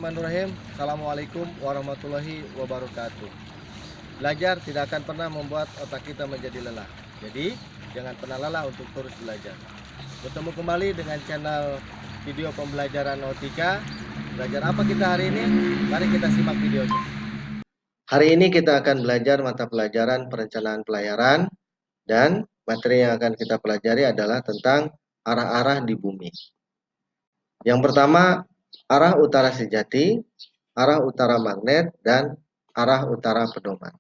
Bismillahirrahmanirrahim. Assalamualaikum warahmatullahi wabarakatuh. Belajar tidak akan pernah membuat otak kita menjadi lelah. Jadi, jangan pernah lelah untuk terus belajar. Bertemu kembali dengan channel video pembelajaran Nautika. Belajar apa kita hari ini? Mari kita simak videonya. Hari ini kita akan belajar mata pelajaran perencanaan pelayaran dan materi yang akan kita pelajari adalah tentang arah-arah di bumi. Yang pertama, arah utara sejati, arah utara magnet, dan arah utara pedoman.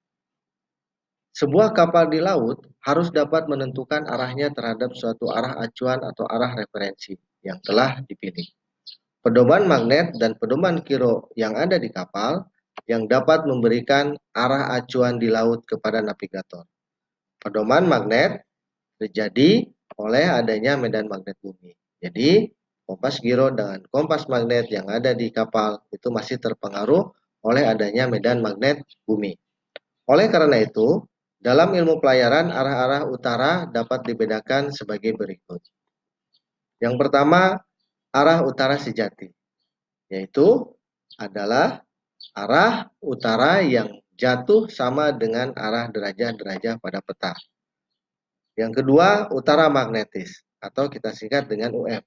Sebuah kapal di laut harus dapat menentukan arahnya terhadap suatu arah acuan atau arah referensi yang telah dipilih. Pedoman magnet dan pedoman kiro yang ada di kapal yang dapat memberikan arah acuan di laut kepada navigator. Pedoman magnet terjadi oleh adanya medan magnet bumi. Jadi, kompas giro dengan kompas magnet yang ada di kapal itu masih terpengaruh oleh adanya medan magnet bumi. Oleh karena itu, dalam ilmu pelayaran arah-arah utara dapat dibedakan sebagai berikut. Yang pertama, arah utara sejati, yaitu adalah arah utara yang jatuh sama dengan arah derajat-derajat pada peta. Yang kedua, utara magnetis atau kita singkat dengan UM,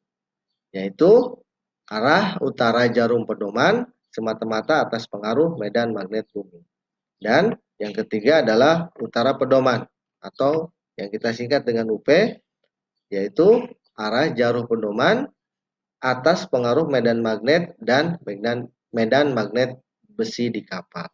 yaitu arah utara jarum pedoman semata-mata atas pengaruh medan magnet bumi. Dan yang ketiga adalah utara pedoman atau yang kita singkat dengan UP, yaitu arah jarum pedoman atas pengaruh medan magnet dan medan magnet besi di kapal.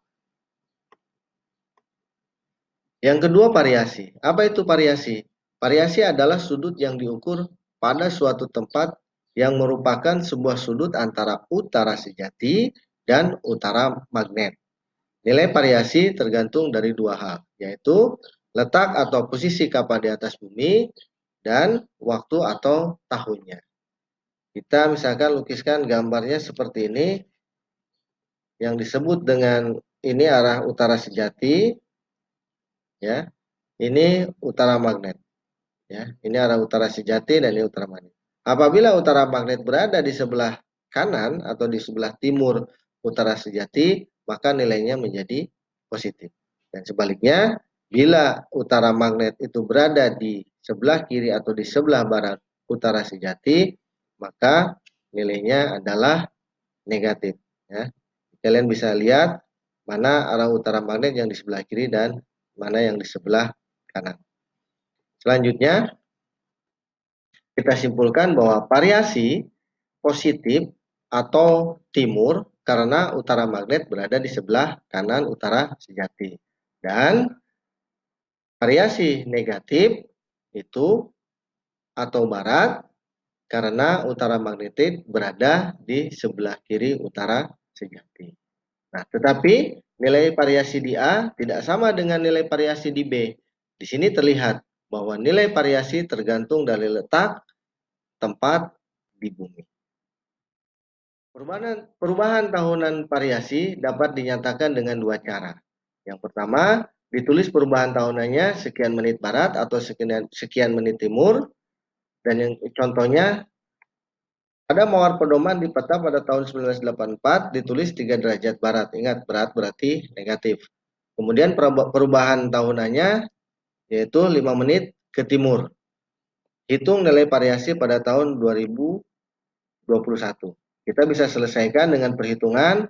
Yang kedua, variasi. Apa itu variasi? Variasi adalah sudut yang diukur pada suatu tempat yang merupakan sebuah sudut antara utara sejati dan utara magnet. Nilai variasi tergantung dari dua hal, yaitu letak atau posisi kapal di atas bumi dan waktu atau tahunnya. Kita misalkan lukiskan gambarnya seperti ini, yang disebut dengan ini arah utara sejati, ya. Ini utara magnet, ya. Ini arah utara sejati dan ini utara magnet. Apabila utara magnet berada di sebelah kanan atau di sebelah timur utara sejati, maka nilainya menjadi positif. Dan sebaliknya, bila utara magnet itu berada di sebelah kiri atau di sebelah barat utara sejati, maka nilainya adalah negatif, ya. Kalian bisa lihat mana arah utara magnet yang di sebelah kiri dan mana yang di sebelah kanan. Selanjutnya, kita simpulkan bahwa variasi positif atau timur karena utara magnet berada di sebelah kanan utara sejati. Dan variasi negatif itu atau barat karena utara magnetit berada di sebelah kiri utara sejati. Nah, tetapi nilai variasi di A tidak sama dengan nilai variasi di B. Di sini terlihat bahwa nilai variasi tergantung dari letak tempat di bumi. Perubahan tahunan variasi dapat dinyatakan dengan dua cara. Yang pertama, ditulis perubahan tahunannya sekian menit barat atau sekian menit timur. Dan yang contohnya, ada mawar pedoman di peta pada tahun 1984 ditulis 3 derajat barat. Ingat, berat berarti negatif. Kemudian perubahan tahunannya yaitu 5 menit ke timur. Hitung nilai variasi pada tahun 2021. Kita bisa selesaikan dengan perhitungan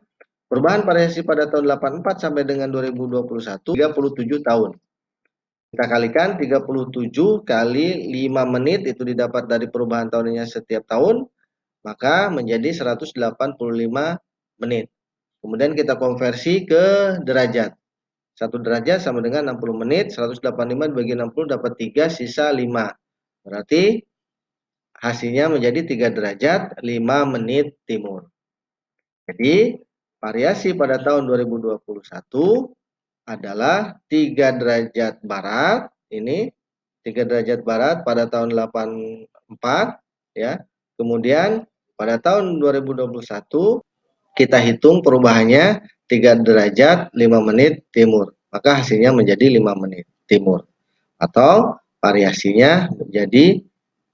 perubahan variasi pada tahun 84 sampai dengan 2021, 37 tahun. Kita kalikan 37 kali 5 menit itu didapat dari perubahan tahunnya setiap tahun, maka menjadi 185 menit. Kemudian kita konversi ke derajat. 1 derajat sama dengan 60 menit, 185 dibagi 60 dapat 3, sisa 5. Berarti hasilnya menjadi 3 derajat 5 menit timur. Jadi variasi pada tahun 2021 adalah 3 derajat barat, ini 3 derajat barat pada tahun 84, ya. Kemudian pada tahun 2021 kita hitung perubahannya 3 derajat 5 menit timur. Maka hasilnya menjadi 5 menit timur. Atau variasinya menjadi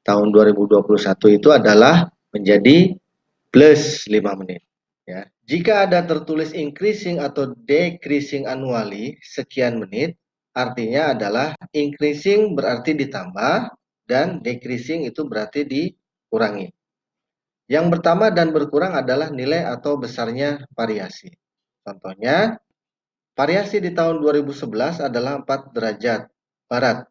tahun 2021 itu adalah menjadi plus 5 menit. Ya. Jika ada tertulis increasing atau decreasing annually sekian menit, artinya adalah increasing berarti ditambah dan decreasing itu berarti dikurangi. Yang bertambah dan berkurang adalah nilai atau besarnya variasi. Contohnya, variasi di tahun 2011 adalah 4 derajat barat.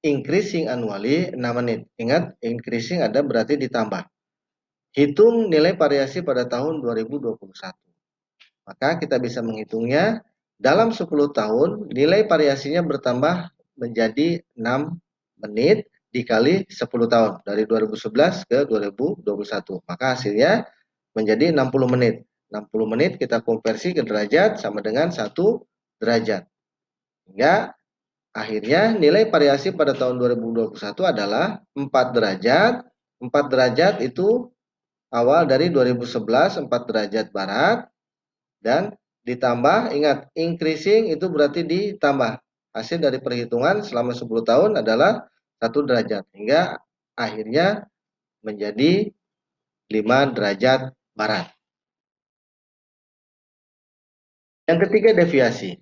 Increasing annually 6 menit. Ingat, increasing ada berarti ditambah. Hitung nilai variasi pada tahun 2021. Maka kita bisa menghitungnya dalam 10 tahun nilai variasinya bertambah menjadi 6 menit dikali 10 tahun dari 2011 ke 2021. Maka hasilnya menjadi 60 menit. 60 menit kita konversi ke derajat sama dengan 1 derajat. Hingga akhirnya nilai variasi pada tahun 2021 adalah 4 derajat. 4 derajat itu awal dari 2011 4 derajat barat dan ditambah, ingat increasing itu berarti ditambah. Hasil dari perhitungan selama 10 tahun adalah 1 derajat hingga akhirnya menjadi 5 derajat barat. Yang ketiga deviasi.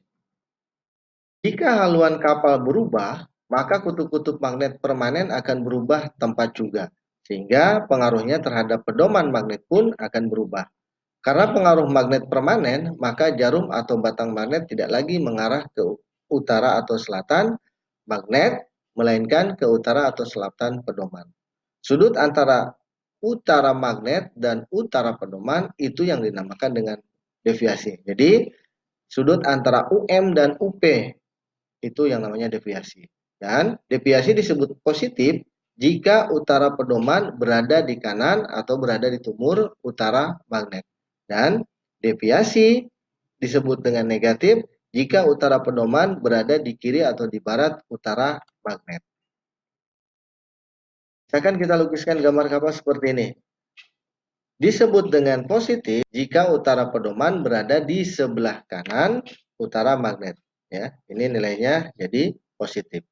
Jika haluan kapal berubah, maka kutub-kutub magnet permanen akan berubah tempat juga, sehingga pengaruhnya terhadap pedoman magnet pun akan berubah. Karena pengaruh magnet permanen, maka jarum atau batang magnet tidak lagi mengarah ke utara atau selatan magnet, melainkan ke utara atau selatan pedoman. Sudut antara utara magnet dan utara pedoman itu yang dinamakan dengan deviasi. Jadi, sudut antara UM dan UP itu yang namanya deviasi. Dan deviasi disebut positif jika utara pedoman berada di kanan atau berada di timur utara magnet. Dan deviasi disebut dengan negatif jika utara pedoman berada di kiri atau di barat utara magnet. Misalkan kita lukiskan gambar kapal seperti ini. Disebut dengan positif jika utara pedoman berada di sebelah kanan utara magnet. Ya, ini nilainya jadi positif.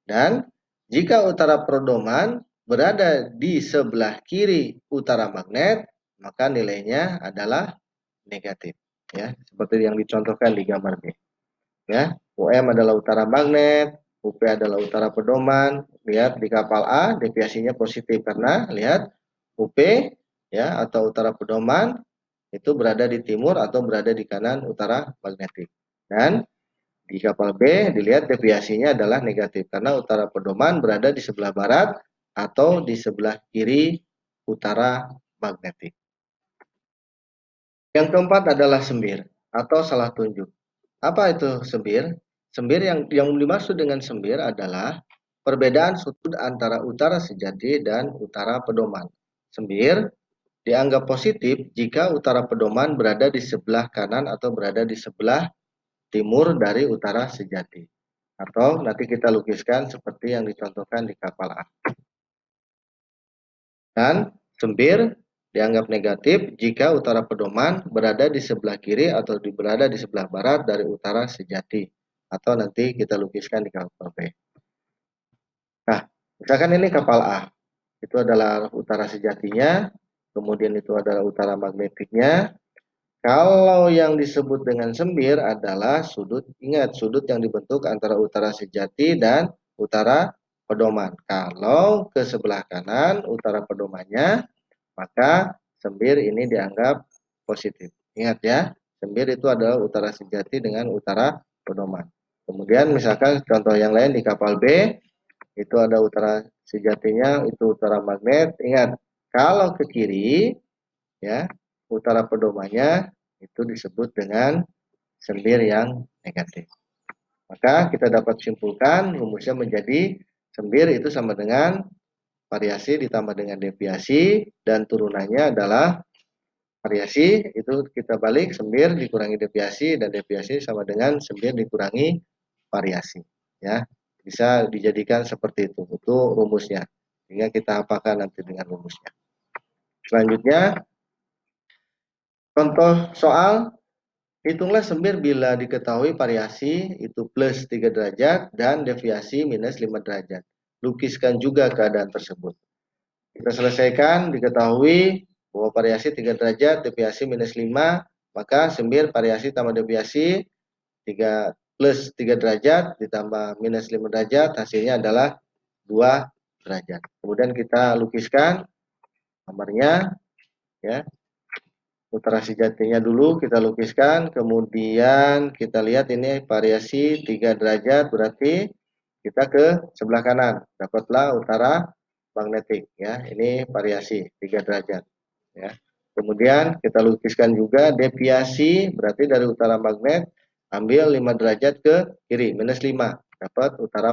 Dan jika utara pedoman berada di sebelah kiri utara magnet, maka nilainya adalah negatif. Ya, seperti yang dicontohkan di gambar B. Ya, UM adalah utara magnet, UP adalah utara pedoman. Lihat di kapal A deviasinya positif karena lihat UP ya atau utara pedoman itu berada di timur atau berada di kanan utara magnetik. Dan di kapal B dilihat deviasinya adalah negatif karena utara pedoman berada di sebelah barat atau di sebelah kiri utara magnetik. Yang keempat adalah sembir atau salah tunjuk. Apa itu sembir? Sembir yang dimaksud dengan sembir adalah perbedaan sudut antara utara sejati dan utara pedoman. Sembir dianggap positif jika utara pedoman berada di sebelah kanan atau berada di sebelah timur dari utara sejati. Atau nanti kita lukiskan seperti yang dicontohkan di kapal A. Dan sembir dianggap negatif jika utara pedoman berada di sebelah kiri atau berada di sebelah barat dari utara sejati. Atau nanti kita lukiskan di kapal B. Nah, misalkan ini kapal A. Itu adalah utara sejatinya, kemudian itu adalah utara magnetiknya. Kalau yang disebut dengan sembir adalah sudut, ingat sudut yang dibentuk antara utara sejati dan utara pedoman. Kalau ke sebelah kanan utara pedomannya, maka sembir ini dianggap positif. Ingat ya, sembir itu adalah utara sejati dengan utara pedoman. Kemudian misalkan contoh yang lain di kapal B, itu ada utara sejatinya, itu utara magnet. Ingat, kalau ke kiri, ya utara pedomannya itu disebut dengan sembir yang negatif. Maka kita dapat simpulkan rumusnya menjadi sembir itu sama dengan variasi ditambah dengan deviasi dan turunannya adalah variasi itu kita balik sembir dikurangi deviasi dan deviasi sama dengan sembir dikurangi variasi. Ya, bisa dijadikan seperti itu rumusnya. Sehingga kita apakan nanti dengan rumusnya. Selanjutnya contoh soal, hitunglah sembir bila diketahui variasi itu plus 3 derajat dan deviasi minus 5 derajat. Lukiskan juga keadaan tersebut. Kita selesaikan, diketahui bahwa variasi 3 derajat, deviasi minus 5, maka sembir variasi tambah deviasi 3 plus 3 derajat ditambah minus 5 derajat, hasilnya adalah 2 derajat. Kemudian kita lukiskan gambarnya, ya. Utara sejatinya dulu kita lukiskan, kemudian kita lihat ini variasi 3 derajat, berarti kita ke sebelah kanan, dapatlah utara magnetik, ya. Ini variasi 3 derajat, ya. Kemudian kita lukiskan juga deviasi, berarti dari utara magnet ambil 5 derajat ke kiri, minus 5, dapat utara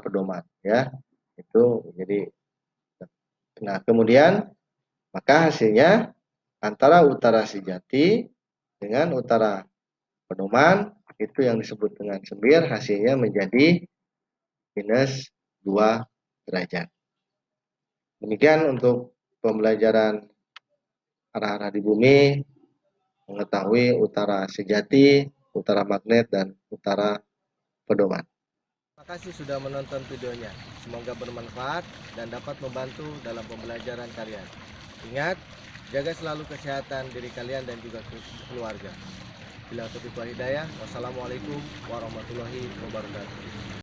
pedoman, ya. Itu jadi, nah kemudian maka hasilnya antara utara sejati dengan utara pedoman itu yang disebut dengan sembir, hasilnya menjadi minus 2 derajat. Demikian untuk pembelajaran arah-arah di bumi, mengetahui utara sejati, utara magnet, dan utara pedoman. Terima kasih sudah menonton videonya. Semoga bermanfaat dan dapat membantu dalam pembelajaran kalian. Ingat, jaga selalu kesehatan diri kalian dan juga keluarga. Bila taufiq wal hidayah, wassalamualaikum warahmatullahi wabarakatuh.